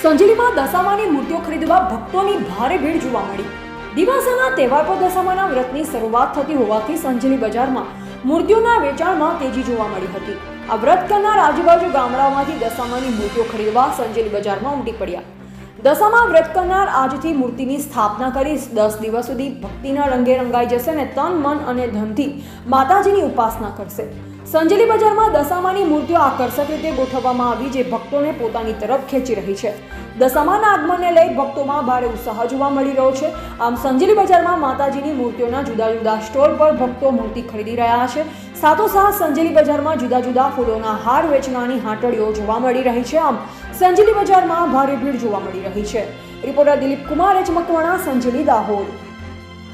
સંજેલીમાં દશામાની મૂર્તિઓ ખરીદવા ભક્તોની ભારે ભીડ જોવા મળી। દિવાસાના તહેવાર પર દશામાના વ્રતની શરૂઆત થતી હોવાથી સંજેલી બજારમાં મૂર્તિઓના વેચાણમાં તેજી જોવા મળી હતી। આ વ્રત કરનાર આજુબાજુ ગામડાઓમાંથી દશામાની મૂર્તિઓ ખરીદવા સંજેલી બજારમાં ઉમટી પડ્યા। દશામા વ્રત કરનાર આજથી મૂર્તિની સ્થાપના કરી 10 દિવસ સુધી ભક્તિના રંગે રંગાઈ જશે અને તન મન અને ધનથી માતાજીની ઉપાસના કરશે। સંજેલી બજારમાં દશામાની મૂર્તિઓ આકર્ષક રીતે ગોઠવવામાં આવી જે ભક્તોને પોતાની તરફ ખેંચી રહી છે। દશામાના આગમનને લઈ ભક્તોમાં ભારે ઉત્સાહ જોવા મળી રહ્યો છે। આમ સંજેલી બજારમાં માતાજીની મૂર્તિઓના જુદા જુદા સ્ટોલ પર ભક્તો મૂર્તિ ખરીદી રહ્યા છે। સાથોસાથ સંજેલી બજારમાં જુદા જુદા ફૂલોના હાર વેચનારની હાટડીઓ જોવા મળી રહી છે। આમ સંજેલી બજારમાં ભારે ભીડ જોવા મળી રહી છે। Reporter Dilip Kumar H Makwana, Sanjeli, Dahod.